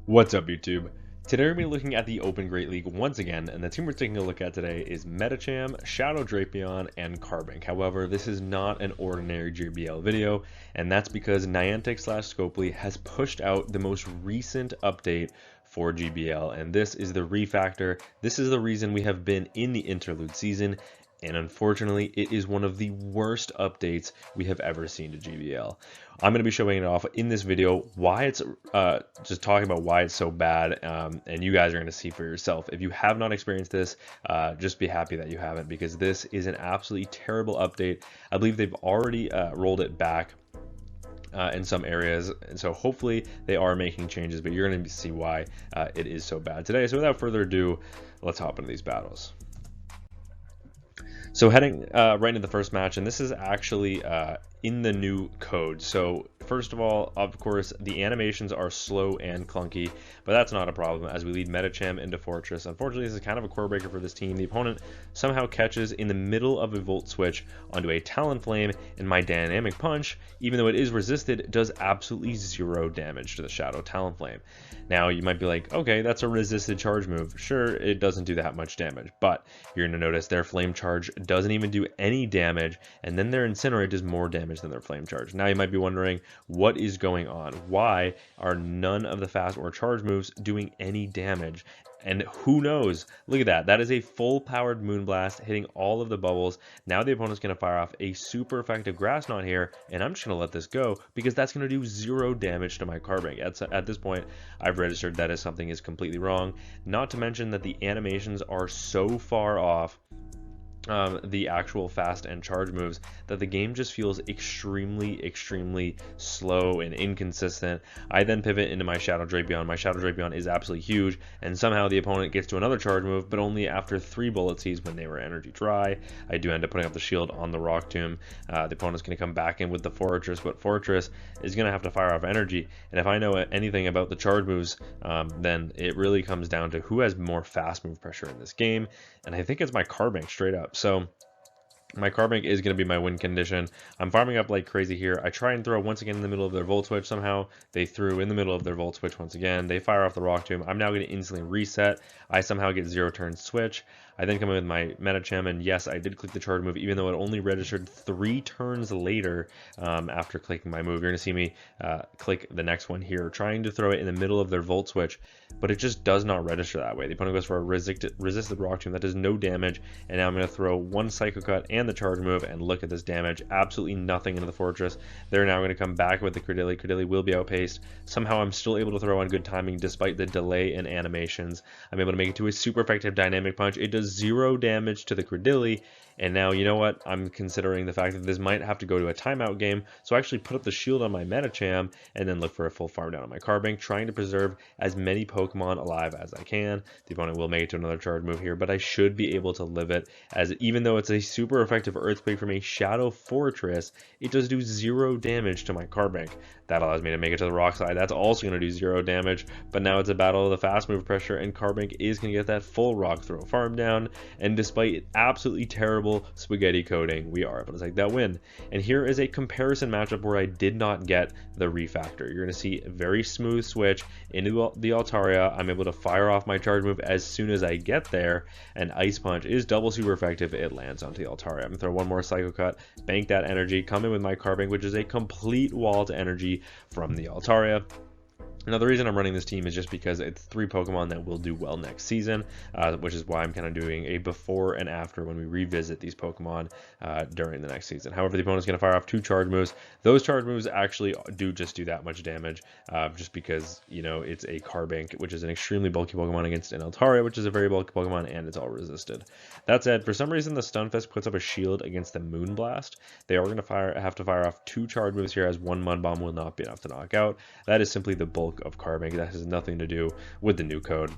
What's up, YouTube? Today we're going to be looking at the Open Great League once again, and the team we're taking a look at today is Metacham, Shadow Drapion, and Carbink. However, this is not an ordinary JBL video, and that's because Niantic/Scopely has pushed out the most recent update for GBL, and this is the Refactor. This is the reason we have been in the interlude season, and unfortunately, it is one of the worst updates we have ever seen to GBL. I'm going to be showing it off in this video, why it's just talking about why it's so bad, and you guys are going to see for yourself. If you have not experienced this, just be happy that you haven't, because this is an absolutely terrible update. I believe they've already rolled it back in some areas, and so hopefully they are making changes, but you're going to see why it is so bad today. So without further ado, let's hop into these battles. So heading right into the first match, and this is actually in the new code. So first of all, of course, the animations are slow and clunky, but that's not a problem as we lead Metacham into Fortress. Unfortunately, this is kind of a core breaker for this team. The opponent somehow catches in the middle of a Volt Switch onto a Talonflame, and my Dynamic Punch, even though it is resisted, does absolutely 0 damage to the Shadow Talonflame. Now, you might be like, okay, that's a resisted charge move. Sure, it doesn't do that much damage, but you're going to notice their Flame Charge doesn't even do any damage, and then their Incinerate does more damage than their Flame Charge. Now, you might be wondering, what is going on? Why are none of the fast or charge moves doing any damage? And who knows? Look at that. That is a full powered Moonblast hitting all of the bubbles. Now the opponent's going to fire off a super effective Grass Knot here, and I'm just going to let this go because that's going to do 0 damage to my Carbink. At this point, I've registered that as something is completely wrong. Not to mention that the animations are so far off the actual fast and charge moves that the game just feels extremely slow and inconsistent. I then pivot into my Shadow Drapion. My Shadow Drapion is absolutely huge, and somehow the opponent gets to another charge move, but only after 3 bullet seeds when they were energy dry. I do end up putting up the shield on the Rock Tomb. The opponent's going to come back in with the Fortress, but Fortress is going to have to fire off energy, and if I know anything about the charge moves, then it really comes down to who has more fast move pressure in this game, and I think it's my Carbink straight up. So my Carbink is going to be my win condition. I'm farming up like crazy here. I try and throw once again in the middle of their Volt Switch. Somehow they threw in the middle of their Volt Switch once again. They fire off the Rock Tomb. I'm now going to instantly reset. I somehow get 0 turn switch. I then come in with my Metacham, and yes, I did click the charge move, even though it only registered 3 turns later after clicking my move. You're going to see me click the next one here, trying to throw it in the middle of their Volt Switch, but it just does not register that way. The opponent goes for a resisted Rock Tomb that does no damage, and now I'm going to throw 1 Psycho Cut and the charge move, and look at this damage. Absolutely nothing into the Fortress. They're now going to come back with the Credilli. Credilli will be outpaced. Somehow I'm still able to throw on good timing despite the delay in animations. I'm able to make it to a super effective Dynamic Punch. It does 0 damage to the Credilli, and now you know what? I'm considering the fact that this might have to go to a timeout game, so I actually put up the shield on my Metacham and then look for a full farm down on my Carbink, trying to preserve as many Pokemon alive as I can. The opponent will make it to another charge move here, but I should be able to live it, as even though it's a super effective Earthquake from a Shadow Fortress, it does do 0 damage to my Carbink. That allows me to make it to the rock side. That's also going to do 0 damage, but now it's a battle of the fast move pressure, and Carbink is going to get that full rock throw farm down, and despite absolutely terrible spaghetti coding, we are able to take that win. And here is a comparison matchup where I did not get the Refactor. You're going to see a very smooth switch into the Altaria. I'm able to fire off my charge move as soon as I get there, and Ice Punch is double super effective. It lands onto the Altaria. I'm going to throw 1 more Psycho Cut, bank that energy, come in with my Carbink, which is a complete wall to energy from the Altaria. Now, the reason I'm running this team is just because it's 3 Pokemon that will do well next season, which is why I'm kind of doing a before and after when we revisit these Pokemon during the next season. However, the opponent's going to fire off 2 charge moves. Those charge moves actually do that much damage, just because, you know, it's a Carbink, which is an extremely bulky Pokemon, against an Altaria, which is a very bulky Pokemon, and it's all resisted. That said, for some reason, the Stunfisk puts up a shield against the Moonblast. They are going to have to fire off 2 charge moves here, as 1 Mud Bomb will not be enough to knock out. That is simply the bulk of Carbink. That has nothing to do with the new code.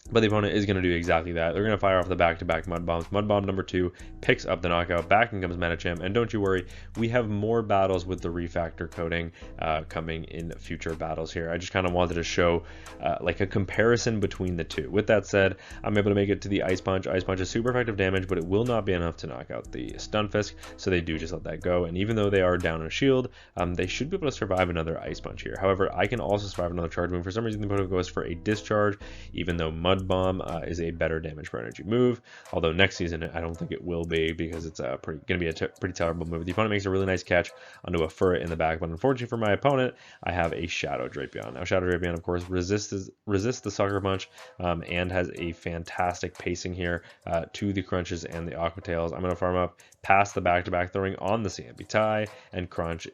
But the opponent is going to do exactly that. They're going to fire off the back-to-back Mud Bombs. Mud Bomb number 2 picks up the knockout. Back in comes Medicham. And don't you worry, we have more battles with the Refactor coding coming in future battles here. I just kind of wanted to show like a comparison between the two. With that said, I'm able to make it to the Ice Punch. Ice Punch is super effective damage, but it will not be enough to knock out the Stunfisk, so they do just let that go. And even though they are down a shield, they should be able to survive another Ice Punch here. However, I can also survive another charge move. For some reason, the opponent goes for a Discharge, even though Mud Bomb is a better damage per energy move, although next season I don't think it will be, because it's going to be a pretty terrible move. The opponent makes a really nice catch onto a Furret in the back, but unfortunately for my opponent, I have a Shadow Drapion. Now Shadow Drapion, of course, resists the Sucker Punch and has a fantastic pacing here to the Crunches and the Aqua Tails. I'm going to farm up past the back-to-back, throwing on the CMP tie, and Crunch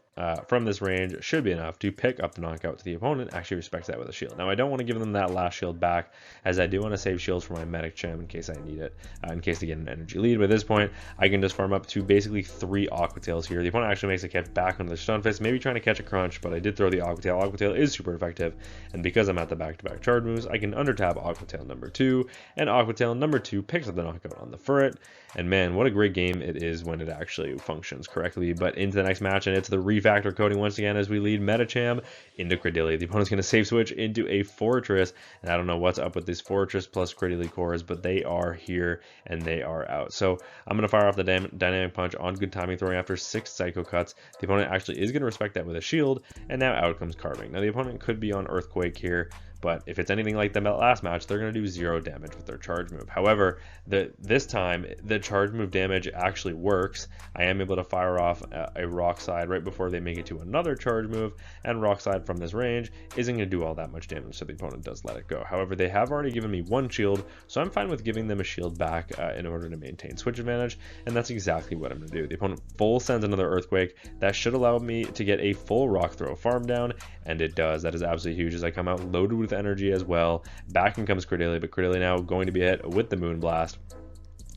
from this range should be enough to pick up the knockout to the opponent. Actually respects that with a shield. Now I don't want to give them that last shield back, as I do want to save shields for my Medicham in case I need it, in case they get an energy lead. But at this point, I can just farm up to basically 3 Aqua Tails here. The opponent actually makes a catch back onto the Stunfisk, maybe trying to catch a Crunch, but I did throw the Aqua Tail. Aqua Tail is super effective, and because I'm at the back-to-back charge moves, I can undertab Aqua Tail number 2, and Aqua Tail number 2 picks up the knockout on the Furret. And man, what a great game it is when it actually functions correctly. But into the next match, and it's the Refactor coding once again as we lead Medicham into Credillia. The opponent's going to save switch into a Fortress, and I don't know what's up with this Fortress plus Credillia cores, but they are here and they are out. So I'm going to fire off the Dynamic Punch on good timing, throwing after 6 Psycho Cuts. The opponent actually is going to respect that with a shield, and now out comes Carving. Now the opponent could be on Earthquake here, but if it's anything like the last match, they're going to do 0 damage with their charge move. However, this time, the charge move damage actually works. I am able to fire off a Rock Slide right before they make it to another charge move, and Rock Slide from this range isn't going to do all that much damage, so the opponent does let it go. However, they have already given me 1 shield, so I'm fine with giving them a shield back in order to maintain switch advantage, and that's exactly what I'm going to do. The opponent full sends another Earthquake. That should allow me to get a full Rock Throw farm down, and it does. That is absolutely huge as I come out loaded with energy as well. Back in comes Credillia, but Credillia now going to be hit with the Moonblast.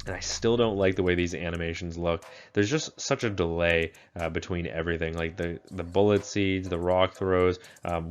And I still don't like the way these animations look. There's just such a delay between everything, like the bullet seeds, the rock throws,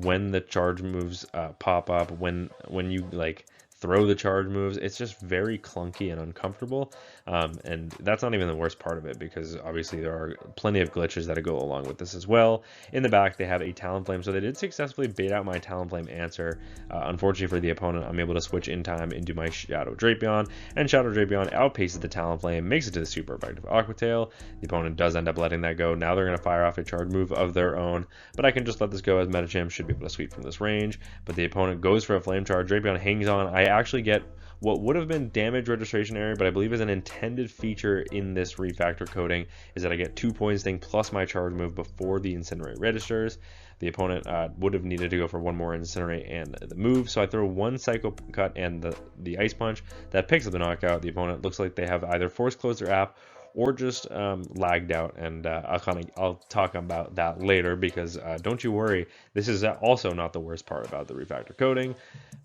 when the charge moves pop up, when you like throw the charge moves. It's just very clunky and uncomfortable, and that's not even the worst part of it, because obviously there are plenty of glitches that go along with this as well. In the back they have a Talonflame, so they did successfully bait out my Talonflame answer. Unfortunately for the opponent, I'm able to switch in time into my Shadow Drapion, and Shadow Drapion outpaces the Talonflame, makes it to the super effective Aqua Tail. The opponent does end up letting that go. Now they're going to fire off a charge move of their own, but I can just let this go as Medicham should be able to sweep from this range. But the opponent goes for a Flame Charge. Drapion hangs on. I actually get what would have been damage registration error, but I believe is an intended feature in this Refactor coding, is that I get 2 points thing plus my charge move before the Incinerate registers. The opponent would have needed to go for 1 more Incinerate and the move, so I throw 1 Psycho Cut and the Ice Punch. That picks up the knockout. The opponent looks like they have either force closed their app or just lagged out, and I'll talk about that later, because don't you worry, this is also not the worst part about the Refactor coding.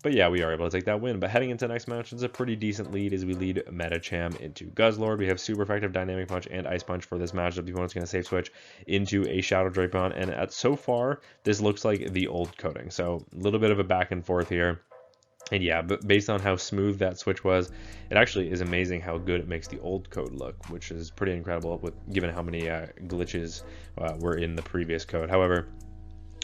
But yeah, we are able to take that win. But heading into the next match, it's a pretty decent lead as we lead Medicham into Guzzlord. We have super effective Dynamic Punch and Ice Punch for this matchup. The opponent's going to safe switch into a Shadow Drapion, and so far this looks like the old coding, so a little bit of a back and forth here. And yeah, but based on how smooth that switch was, it actually is amazing how good it makes the old code look, which is pretty incredible given how many glitches were in the previous code. However,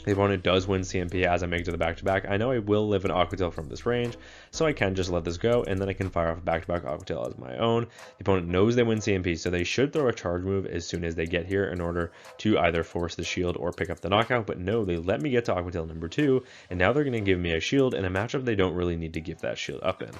the opponent does win CMP as I make it to the back-to-back. I know I will live an Aqua Tail from this range, so I can just let this go, and then I can fire off a back-to-back Aqua Tail as my own. The opponent knows they win CMP, so they should throw a charge move as soon as they get here in order to either force the shield or pick up the knockout, but no, they let me get to Aqua Tail number 2, and now they're going to give me a shield in a matchup they don't really need to give that shield up in.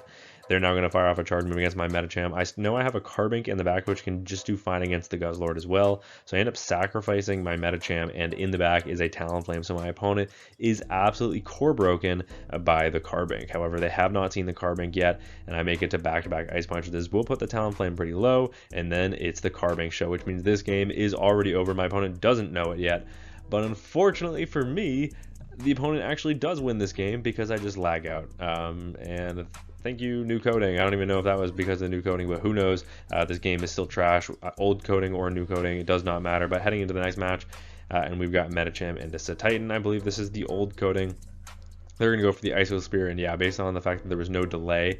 They're now going to fire off a charge move against my Medicham. I know I have a Carbink in the back, which can just do fine against the Guzzlord as well. So I end up sacrificing my Medicham, and in the back is a Talonflame. So my opponent is absolutely core broken by the Carbink. However, they have not seen the Carbink yet, and I make it to back-to-back Ice Punch. This will put the Talonflame pretty low, and then it's the Carbink show, which means this game is already over. My opponent doesn't know it yet, but unfortunately for me, the opponent actually does win this game because I just lag out. And thank you, new coding. I don't even know if that was because of new coding, but who knows? This game is still trash. Old coding or new coding, it does not matter. But heading into the next match, and we've got Medicham and Titan. I believe this is the old coding. They're going to go for the ISO Spear, and yeah, based on the fact that there was no delay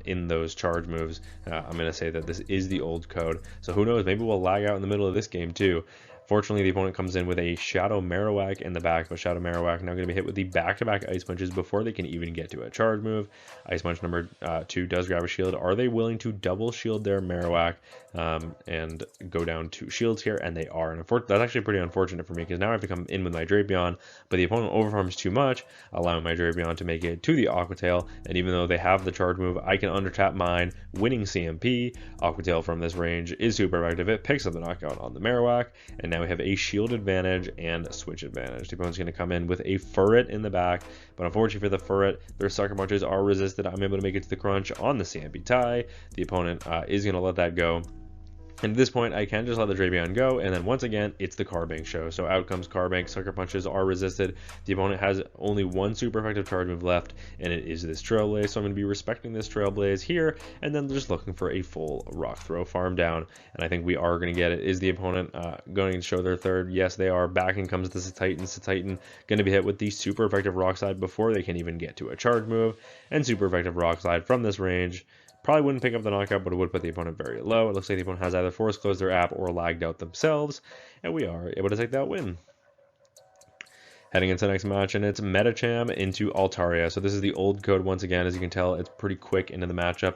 in those charge moves, I'm going to say that this is the old code. So who knows, maybe we'll lag out in the middle of this game too. Fortunately, the opponent comes in with a Shadow Marowak in the back, but Shadow Marowak now going to be hit with the back-to-back Ice Punches before they can even get to a charge move. Ice Punch number 2 does grab a shield. Are they willing to double shield their Marowak and go down 2 shields here? And they are. And that's actually pretty unfortunate for me, because now I have to come in with my Drapion, but the opponent overfarms too much, allowing my Drapion to make it to the Aqua Tail. And even though they have the charge move, I can undertap mine, winning CMP. Aqua Tail from this range is super effective. It picks up the knockout on the Marowak, and now we have a shield advantage and a switch advantage. The opponent's going to come in with a Furret in the back, but unfortunately for the Furret, their sucker punches are resisted. I'm able to make it to the crunch on the CMP tie. The opponent is going to let that go. And at this point, I can just let the Drapion go, and then once again, it's the Carbink show. So out comes Carbink, sucker punches are resisted. The opponent has only one super effective charge move left, and it is this Trailblaze. So I'm going to be respecting this Trailblaze here, and then just looking for a full Rock Throw farm down. And I think we are going to get it. Is the opponent going to show their third? Yes, they are. Back in comes the Titan. Titan going to be hit with the super effective Rock Slide before they can even get to a charge move, and super effective Rock Slide from this range. Probably wouldn't pick up the knockout, but it would put the opponent very low. It looks like the opponent has either force closed their app or lagged out themselves, and we are able to take that win. Heading into the next match, and it's Medicham into Altaria. So this is the old code once again. As you can tell, it's pretty quick into the matchup.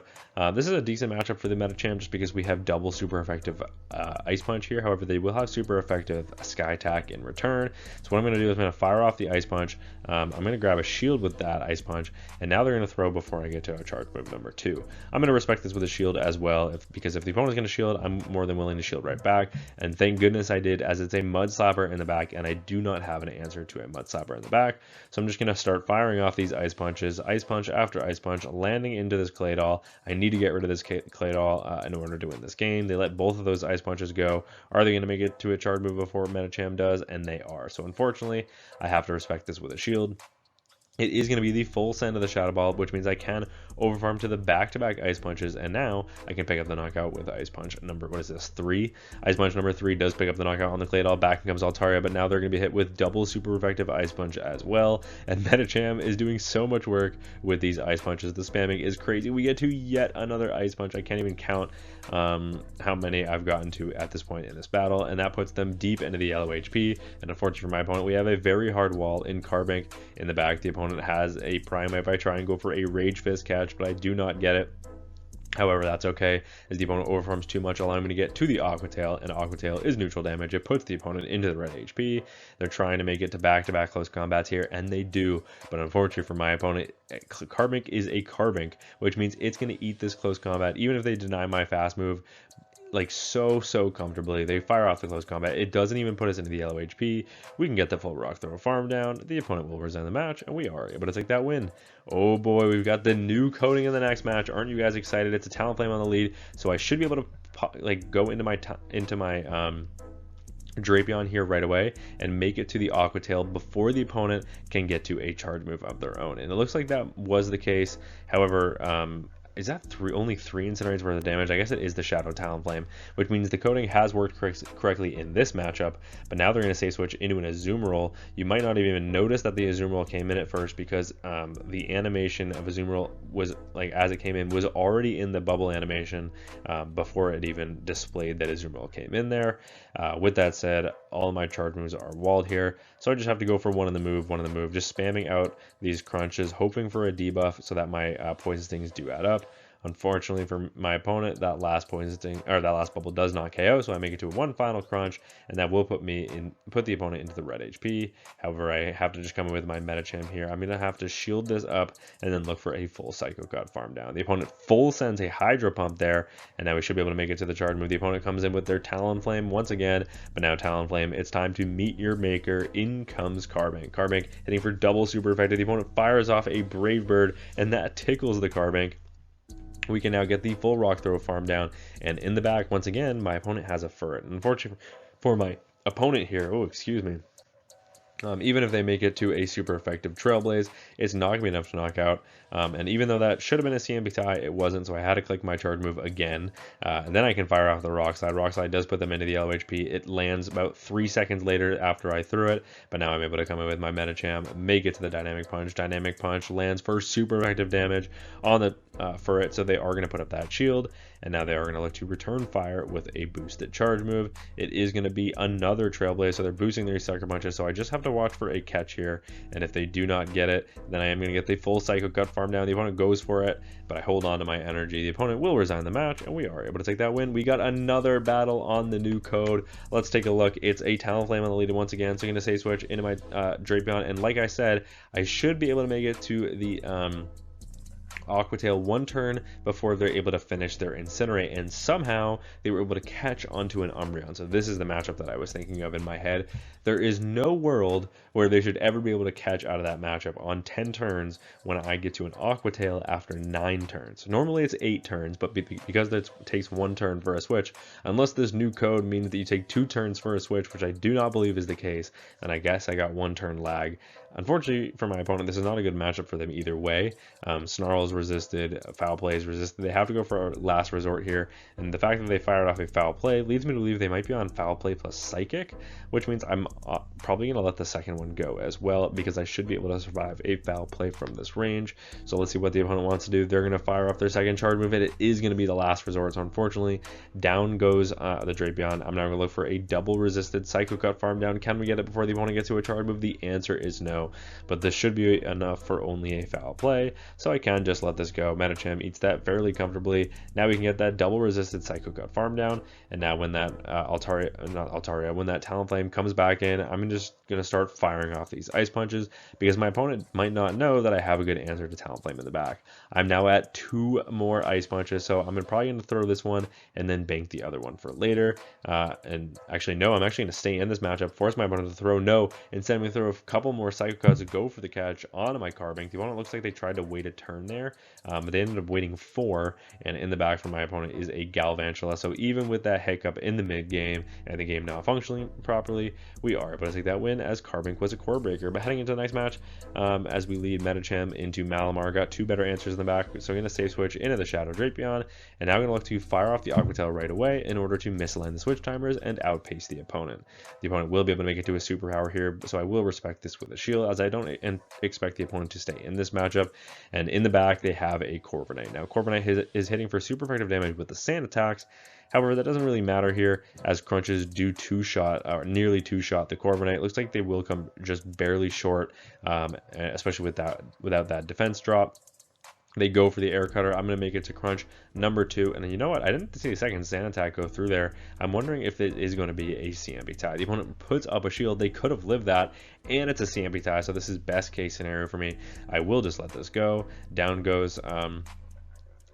This is a decent matchup for the Medicham just because we have double super effective Ice Punch here. However, they will have super effective Sky Attack in return. So what I'm going to do is I'm going to fire off the Ice Punch. I'm going to grab a shield with that Ice Punch, and now they're going to throw before I get to a charge move number 2. I'm going to respect this with a shield as well, because if the opponent's going to shield, I'm more than willing to shield right back. And thank goodness I did, as it's a Mud Slapper in the back, and I do not have an answer to a Mud Slapper in the back. So I'm just going to start firing off these Ice Punches, Ice Punch after Ice Punch, landing into this Claydol. I need to get rid of this Claydol in order to win this game. They let both of those Ice Punches go. Are they going to make it to a charge move before Medicham does? And they are. So unfortunately, I have to respect this with a shield. It is going to be the full send of the Shadow Ball, which means I can overfarm to the back-to-back Ice Punches, and now I can pick up the knockout with Ice Punch number, 3? Ice Punch number 3 does pick up the knockout on the Claydol. Back comes Altaria, but now they're going to be hit with double super effective Ice Punch as well, and Medicham is doing so much work with these Ice Punches. The spamming is crazy. We get to yet another Ice Punch. I can't even count how many I've gotten to at this point in this battle, and that puts them deep into the yellow HP, and unfortunately for my opponent, we have a very hard wall in Carbink in the back. The opponent has a Prime if I try and go for a Rage Fist catch, but I do not get it. However, that's okay, as the opponent overfarms too much, allowing me to get to the Aqua Tail, and Aqua Tail is neutral damage. It puts the opponent into the red HP. They're trying to make it to back-to-back close combats here, and they do. But unfortunately for my opponent, Carbink is a Carbink, which means it's going to eat this close combat, even if they deny my fast move, like so comfortably. They fire off the close combat. It doesn't even put us into the yellow HP. We can get the full Rock Throw farm down. The opponent will present the match, and we are able to take that win. Oh boy, we've got the new coding in the next match. Aren't you guys excited? It's a Talonflame on the lead, so I should be able to go into my Drapion here right away and make it to the Aqua Tail before the opponent can get to a charge move of their own. And it looks like that was the case. However, is that only 3 incinerators worth of damage? I guess it is the Shadow Talonflame, which means the coding has worked correctly in this matchup, but now they're going to safe switch into an Azumarill. You might not even notice that the Azumarill came in at first, because the animation of Azumarill was, like, as it came in, was already in the bubble animation before it even displayed that Azumarill came in there. With that said, all of my charge moves are walled here, so I just have to go for one in the move, just spamming out these crunches, hoping for a debuff so that my poison stings do add up. Unfortunately for my opponent, that last bubble does not KO, so I make it to one final crunch, and that will put the opponent into the red HP. However, I have to just come in with my Medicham here. I'm gonna have to shield this up and then look for a full Psycho Cut farm down. The opponent full sends a Hydro Pump there, and now we should be able to make it to the charge move. The opponent comes in with their Talonflame once again, but now Talonflame, it's time to meet your maker. In comes Carbink. Carbink hitting for double super effective. The opponent fires off a Brave Bird, and that tickles the Carbink. We can now get the full Rock Throw farm down, and in the back, once again, my opponent has a Furret. Unfortunately for my opponent here, oh, excuse me, Even if they make it to a super effective Trailblaze, it's not going to be enough to knock out. And even though that should have been a CMB tie, it wasn't, so I had to click my charge move again. And then I can fire off the Rock Slide. Rock Slide does put them into the LHP. It lands about 3 seconds later after I threw it, but now I'm able to come in with my Medicham, make it to the Dynamic Punch. Dynamic Punch lands for super effective damage on the for it, so they are going to put up that shield, and now they are going to look to return fire with a boosted charge move. It is going to be another Trailblaze, so they're boosting their Sucker Punches, so I just have to watch for a catch here, and if they do not get it, then I am going to get the full Psycho Cut farm down. The opponent goes for it, but I hold on to my energy. The opponent will resign the match, and we are able to take that win. We got another battle on the new code. Let's take a look. It's a Talonflame on the lead once again, so I'm going to say switch into my Drapion, and like I said, I should be able to make it to the Aquatail one turn before they're able to finish their Incinerate, and somehow they were able to catch onto an Umbreon. So this is the matchup that I was thinking of in my head. There is no world where they should ever be able to catch out of that matchup on 10 turns when I get to an Aquatail after 9 turns. Normally it's 8 turns, but because it takes 1 turn for a switch, unless this new code means that you take 2 turns for a switch, which I do not believe is the case, then I guess I got 1 turn lag. Unfortunately for my opponent, this is not a good matchup for them either way. Snarl is resisted, Foul Play is resisted. They have to go for a last resort here, and the fact that they fired off a Foul Play leads me to believe they might be on Foul Play plus Psychic, which means I'm probably going to let the second one go as well, because I should be able to survive a Foul Play from this range. So let's see what the opponent wants to do. They're going to fire off their second charge move, and it is going to be the last resort. So unfortunately, down goes the Drapion. I'm now going to look for a double resisted Psycho Cut farm down. Can we get it before the opponent gets to a charge move? The answer is no, but this should be enough for only a Foul Play, so I can just let this go. Medicham eats that fairly comfortably. Now we can get that double resisted Psycho Cut farm down, and now when that when that Talonflame comes back in, I'm just going to start firing off these Ice Punches, because my opponent might not know that I have a good answer to Talonflame in the back. I'm now at 2 more Ice Punches, so I'm probably going to throw this one and then bank the other one for later. And actually, no, I'm actually going to stay in this matchup, force my opponent to throw. No, instead I'm going to throw a couple more Psycho Cuts to go for the catch onto my Carbink. The opponent looks like they tried to wait a turn there, but they ended up waiting 4, and in the back from my opponent is a Galvantula. So even with that hiccup in the mid game and the game not functioning properly, we are able to take that win, as Carbink was a core breaker. But heading into the next match, as we lead Medicham into Malamar, got 2 better answers in the back, so I'm going to save switch into the Shadow Drapion, and now I'm going to look to fire off the Aquatail right away in order to misalign the switch timers and outpace the opponent. The opponent will be able to make it to a superpower here, so I will respect this with a shield, as I don't expect the opponent to stay in this matchup. And in the back, they have a Corviknight. Now, Corviknight is hitting for super effective damage with the sand attacks. However, that doesn't really matter here, as crunches do 2-shot, or nearly 2-shot the Corviknight. Looks like they will come just barely short, especially without that defense drop. They go for the air cutter. I'm going to make it to crunch number 2. And then you know what? I didn't see the second sand attack go through there. I'm wondering if it is going to be a CMB tie. The opponent puts up a shield. They could have lived that, and it's a CMB tie. So this is best case scenario for me. I will just let this go. Down goes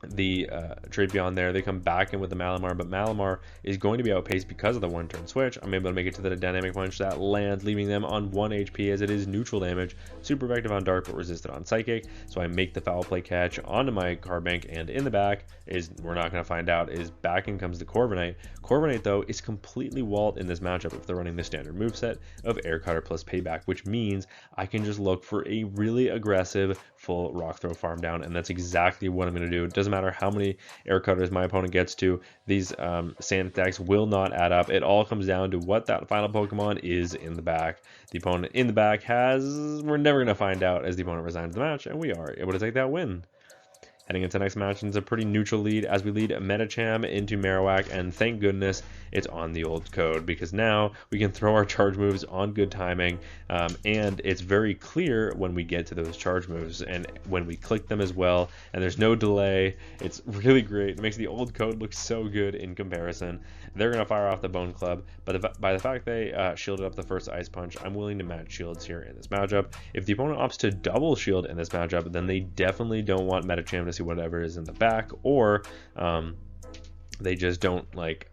the Drapion there. They come back in with the Malamar, but Malamar is going to be outpaced because of the 1-turn switch. I'm able to make it to the Dynamic Punch that lands, leaving them on 1 HP, as it is neutral damage, super effective on Dark but resisted on Psychic. So I make the Foul Play catch onto my Carbink, and in the back is, we're not going to find out, is back in comes the Corviknight. Corviknight though is completely walled in this matchup if they're running the standard moveset of Air Cutter plus Payback, which means I can just look for a really aggressive full Rock Throw farm down, and that's exactly what I'm going to do. It doesn't matter how many air cutters my opponent gets to, these sand attacks will not add up. It all comes down to what that final Pokemon is in the back. The opponent in the back we're never going to find out, as the opponent resigns the match, and we are able to take that win. Heading into the next match, it's a pretty neutral lead as we lead Medicham into Marowak, and thank goodness it's on the old code, because now we can throw our charge moves on good timing, and it's very clear when we get to those charge moves and when we click them as well, and there's no delay. It's really great. It makes the old code look so good in comparison. They're going to fire off the Bone Club, but by the fact they shielded up the first Ice Punch, I'm willing to match shields here in this matchup. If the opponent opts to double shield in this matchup, then they definitely don't want Medicham to see whatever is in the back, or they just don't like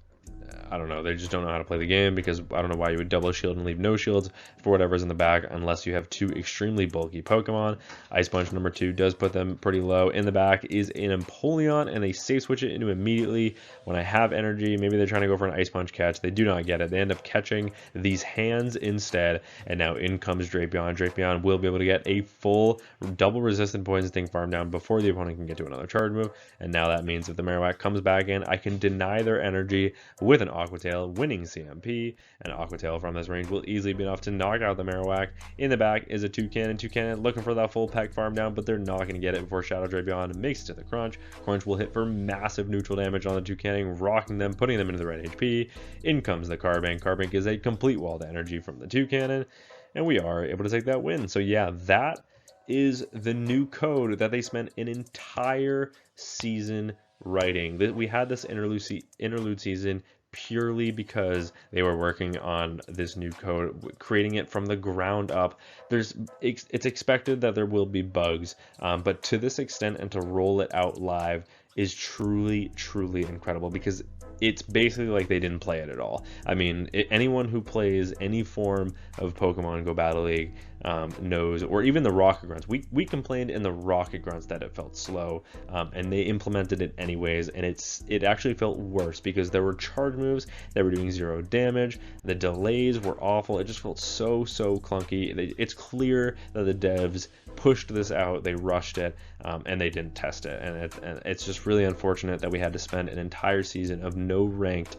I don't know, they just don't know how to play the game, because I don't know why you would double shield and leave no shields for whatever's in the back unless you have two extremely bulky Pokemon. Ice Punch number 2 does put them pretty low. In the back is an Empoleon, and they safe switch it into immediately when I have energy. Maybe they're trying to go for an Ice Punch catch. They do not get it. They end up catching these hands instead, and now in comes Drapion. Drapion will be able to get a full double resistant poison sting farm down before the opponent can get to another charge move, and now that means if the Marowak comes back in, I can deny their energy with an Aqua Tail, winning CMP, and Aqua Tail from this range will easily be enough to knock out the Marowak. In the back is a Toucannon. Toucannon looking for that full peck farm down, but they're not going to get it before Shadow Drapion makes it to the Crunch. Crunch will hit for massive neutral damage on the Toucannon, rocking them, putting them into the red HP. In comes the Carbink. Carbink is a complete wall to energy from the Toucannon, and we are able to take that win. So yeah, that is the new code that they spent an entire season writing. We had this interlude season purely because they were working on this new code, creating it from the ground up. It's expected that there will be bugs, but to this extent and to roll it out live is truly incredible, because it's basically like they didn't play it at all. I mean, anyone who plays any form of Pokemon Go Battle League knows, or even the Rocket Grunts. We complained in the Rocket Grunts that it felt slow, and they implemented it anyways, and it actually felt worse because there were charge moves that were doing 0 damage. The delays were awful. It just felt so clunky. It's clear that the devs pushed this out, they rushed it, and they didn't test it, and it's just really unfortunate that we had to spend an entire season of no ranked,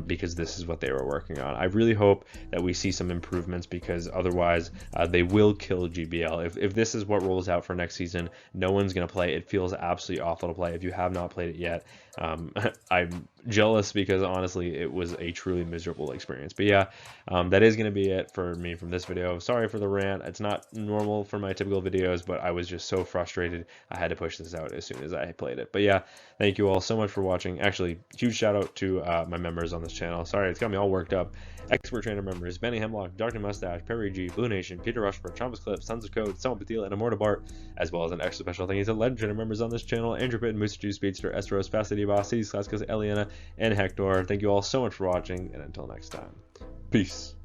because this is what they were working on. I really hope that we see some improvements, because otherwise they will kill GBL. If this is what rolls out for next season, no one's going to play. It feels absolutely awful to play if you have not played it yet. I'm jealous, because honestly it was a truly miserable experience. But yeah, that is going to be it for me from this video. Sorry for the rant. It's not normal for my typical videos, but I was just so frustrated I had to push this out as soon as I played it. But yeah, thank you all so much for watching. Actually, huge shout out to my members on this channel. Sorry, it's got me all worked up. Expert Trainer members: Benny Hemlock, Dr. Mustache, Perry G, Blue Nation, Peter Rushford, Chompus Clip, Sons of Code, Selma Patil, and Amortabart, as well as an extra special thank you to Legend Trainer members on this channel: Andrew Pitt, Moose Juice, Speedster, Estros, Facity Boss, Cities Classicus, Eliana, and Hector. Thank you all so much for watching, and until next time, peace.